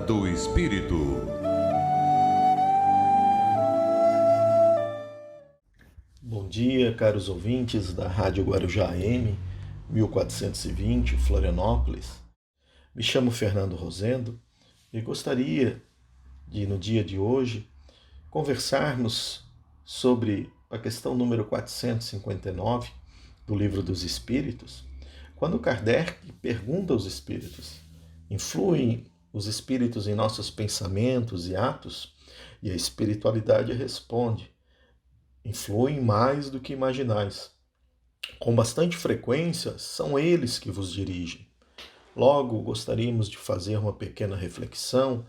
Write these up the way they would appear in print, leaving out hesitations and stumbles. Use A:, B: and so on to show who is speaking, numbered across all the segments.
A: do Espírito.
B: Bom dia, caros ouvintes da Rádio Guarujá AM 1420, Florianópolis. Me chamo Fernando Rosendo e gostaria de, no dia de hoje, conversarmos sobre a questão número 459 do Livro dos Espíritos, quando Kardec pergunta aos espíritos: influem os espíritos em nossos pensamentos e atos? E a espiritualidade responde: influem mais do que imaginais. Com bastante frequência, são eles que vos dirigem. Logo, gostaríamos de fazer uma pequena reflexão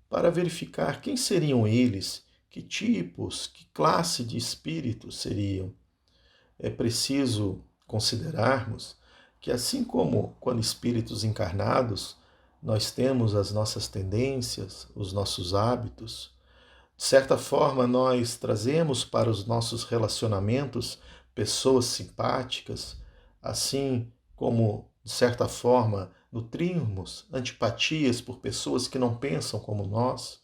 B: para verificar quem seriam eles, que tipos, que classe de espíritos seriam. É preciso considerarmos que, assim como quando espíritos encarnados, nós temos as nossas tendências, os nossos hábitos, de certa forma nós trazemos para os nossos relacionamentos pessoas simpáticas, assim como, de certa forma, nutrimos antipatias por pessoas que não pensam como nós.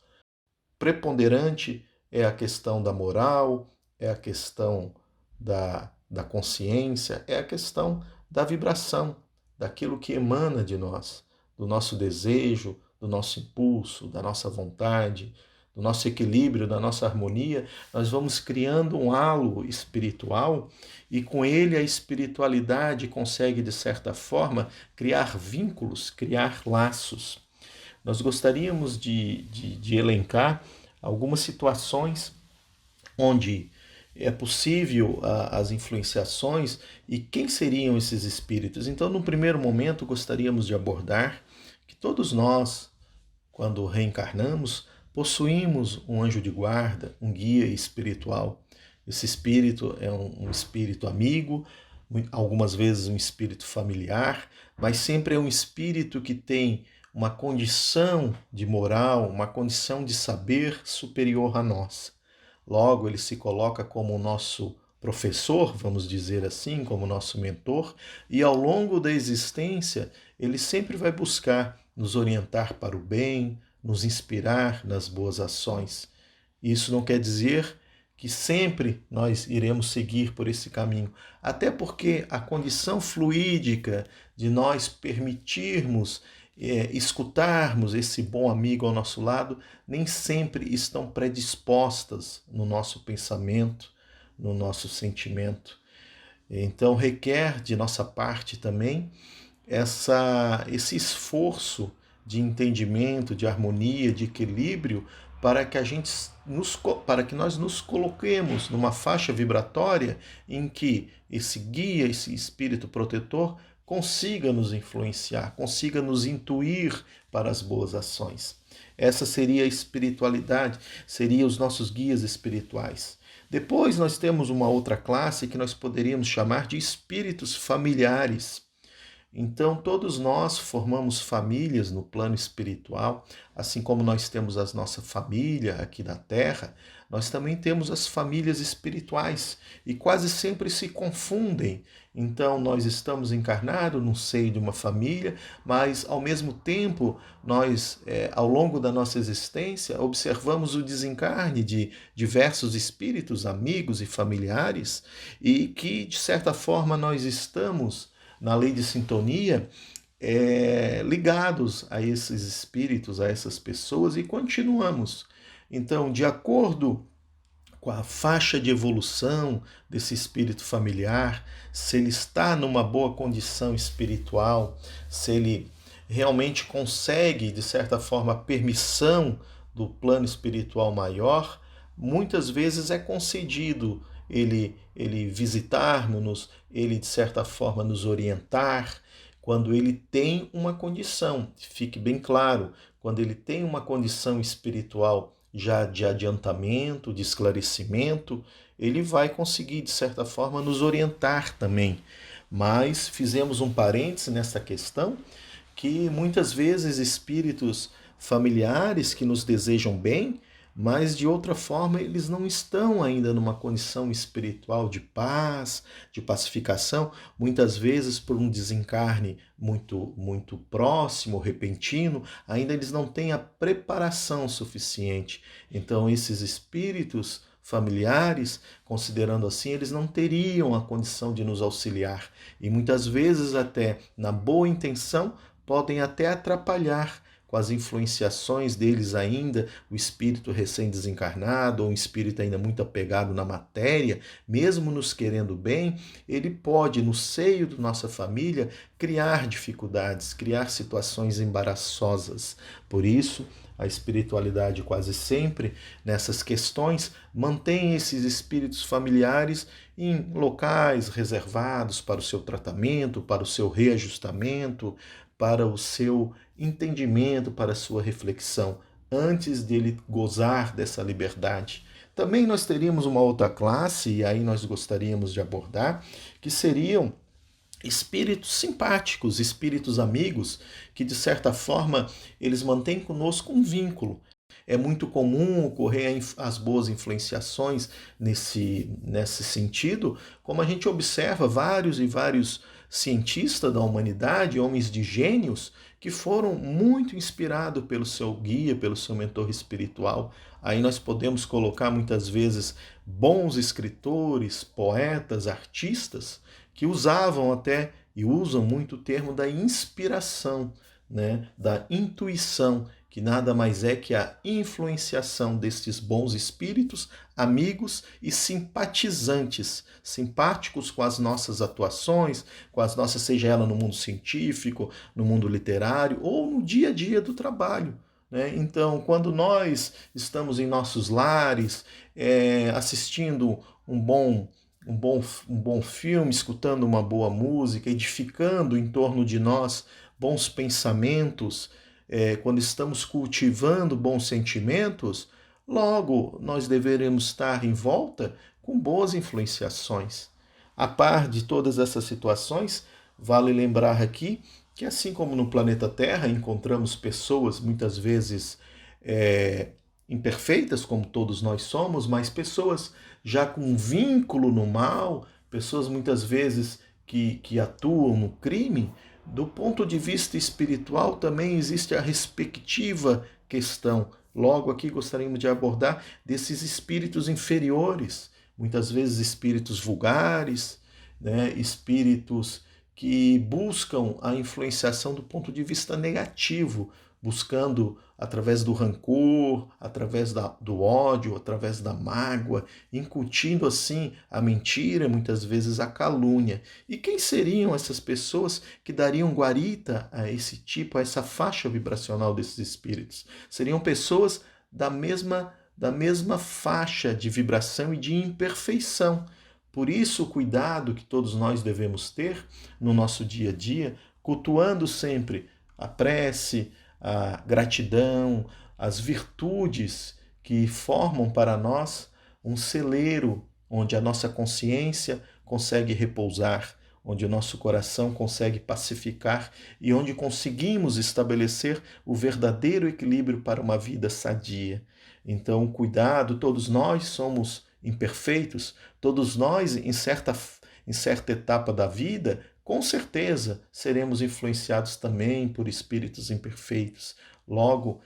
B: Preponderante é a questão da moral, é a questão da consciência, é a questão da vibração, daquilo que emana de nós, do nosso desejo, do nosso impulso, da nossa vontade, do nosso equilíbrio, da nossa harmonia. Nós vamos criando um halo espiritual e com ele a espiritualidade consegue, de certa forma, criar vínculos, criar laços. Nós gostaríamos de elencar algumas situações onde é possível as influenciações e quem seriam esses espíritos. Então, no primeiro momento, gostaríamos de abordar que todos nós, quando reencarnamos, possuímos um anjo de guarda, um guia espiritual. Esse espírito é um espírito amigo, algumas vezes um espírito familiar, mas sempre é um espírito que tem uma condição de moral, uma condição de saber superior a nós. Logo, ele se coloca como o nosso professor, vamos dizer assim, como nosso mentor, e ao longo da existência, ele sempre vai buscar nos orientar para o bem, nos inspirar nas boas ações. Isso não quer dizer que sempre nós iremos seguir por esse caminho, até porque a condição fluídica de nós permitirmos escutarmos esse bom amigo ao nosso lado nem sempre estão predispostas no nosso pensamento, no nosso sentimento. Então requer de nossa parte também esse esforço de entendimento, de harmonia, de equilíbrio, para que para que nós nos coloquemos numa faixa vibratória em que esse guia, esse espírito protetor, consiga nos influenciar, consiga nos intuir para as boas ações. Essa seria a espiritualidade, seriam os nossos guias espirituais. Depois nós temos uma outra classe que nós poderíamos chamar de espíritos familiares. Então, todos nós formamos famílias no plano espiritual, assim como nós temos a nossa família aqui na Terra, nós também temos as famílias espirituais e quase sempre se confundem. Então, nós estamos encarnados no seio de uma família, mas ao mesmo tempo, nós, ao longo da nossa existência, observamos o desencarne de diversos espíritos, amigos e familiares, e que, de certa forma, nós estamos na lei de sintonia, ligados a esses espíritos, a essas pessoas, e continuamos. Então, de acordo com a faixa de evolução desse espírito familiar, se ele está numa boa condição espiritual, se ele realmente consegue, de certa forma, a permissão do plano espiritual maior, muitas vezes é concedido ele visitar-nos, ele de certa forma nos orientar, quando ele tem uma condição, fique bem claro, quando ele tem uma condição espiritual já de adiantamento, de esclarecimento, ele vai conseguir de certa forma nos orientar também. Mas fizemos um parêntese nessa questão, que muitas vezes espíritos familiares que nos desejam bem, mas de outra forma eles não estão ainda numa condição espiritual de paz, de pacificação, muitas vezes por um desencarne muito próximo, repentino, ainda eles não têm a preparação suficiente. Então esses espíritos familiares, considerando assim, eles não teriam a condição de nos auxiliar e muitas vezes até na boa intenção podem até atrapalhar com as influenciações deles ainda, o espírito recém-desencarnado ou um espírito ainda muito apegado na matéria, mesmo nos querendo bem, ele pode, no seio da nossa família, criar dificuldades, criar situações embaraçosas. Por isso, a espiritualidade quase sempre, nessas questões, mantém esses espíritos familiares em locais reservados para o seu tratamento, para o seu reajustamento, para o seu entendimento, para a sua reflexão, antes dele gozar dessa liberdade. Também nós teríamos uma outra classe, e aí nós gostaríamos de abordar, que seriam espíritos simpáticos, espíritos amigos, que de certa forma eles mantêm conosco um vínculo. É muito comum ocorrer as boas influenciações nesse sentido, como a gente observa vários e vários cientistas da humanidade, homens de gênios, que foram muito inspirados pelo seu guia, pelo seu mentor espiritual. Aí nós podemos colocar muitas vezes bons escritores, poetas, artistas, que usavam até e usam muito o termo da inspiração, né? Da intuição, que nada mais é que a influenciação destes bons espíritos, amigos e simpatizantes, simpáticos com as nossas atuações, com as nossas, seja ela no mundo científico, no mundo literário ou no dia a dia do trabalho. Então, quando nós estamos em nossos lares, assistindo um bom filme, escutando uma boa música, edificando em torno de nós bons pensamentos, quando estamos cultivando bons sentimentos, logo nós deveremos estar em volta com boas influenciações. A par de todas essas situações, vale lembrar aqui que, assim como no planeta Terra encontramos pessoas muitas vezes imperfeitas, como todos nós somos, mas pessoas já com um vínculo no mal, pessoas muitas vezes que atuam no crime, do ponto de vista espiritual também existe a respectiva questão. Logo aqui gostaríamos de abordar desses espíritos inferiores, muitas vezes espíritos vulgares, né? Espíritos que buscam a influenciação do ponto de vista negativo, buscando através do rancor, através do ódio, através da mágoa, incutindo assim a mentira, muitas vezes a calúnia. E quem seriam essas pessoas que dariam guarita a esse tipo, a essa faixa vibracional desses espíritos? Seriam pessoas da mesma faixa de vibração e de imperfeição. Por isso, o cuidado que todos nós devemos ter no nosso dia a dia, cultuando sempre a prece, a gratidão, as virtudes que formam para nós um celeiro onde a nossa consciência consegue repousar, onde o nosso coração consegue pacificar e onde conseguimos estabelecer o verdadeiro equilíbrio para uma vida sadia. Então, cuidado, todos nós somos imperfeitos, todos nós, em certa etapa da vida, com certeza seremos influenciados também por espíritos imperfeitos. Logo,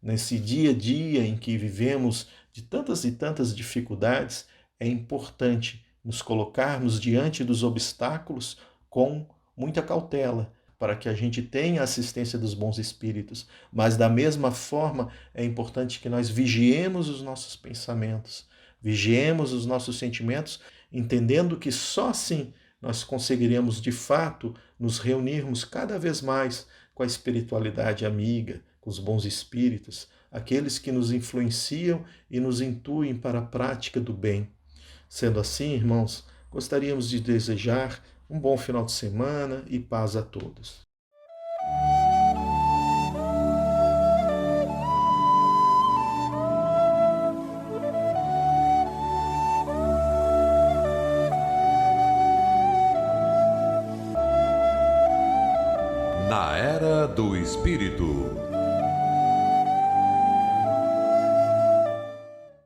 B: nesse dia a dia em que vivemos de tantas e tantas dificuldades, é importante nos colocarmos diante dos obstáculos com muita cautela, para que a gente tenha a assistência dos bons espíritos. Mas, da mesma forma, é importante que nós vigiemos os nossos pensamentos, vigiemos os nossos sentimentos, entendendo que só assim nós conseguiremos de fato nos reunirmos cada vez mais com a espiritualidade amiga, com os bons espíritos, aqueles que nos influenciam e nos intuem para a prática do bem. Sendo assim, irmãos, gostaríamos de desejar um bom final de semana e paz a todos.
A: Na Era do Espírito.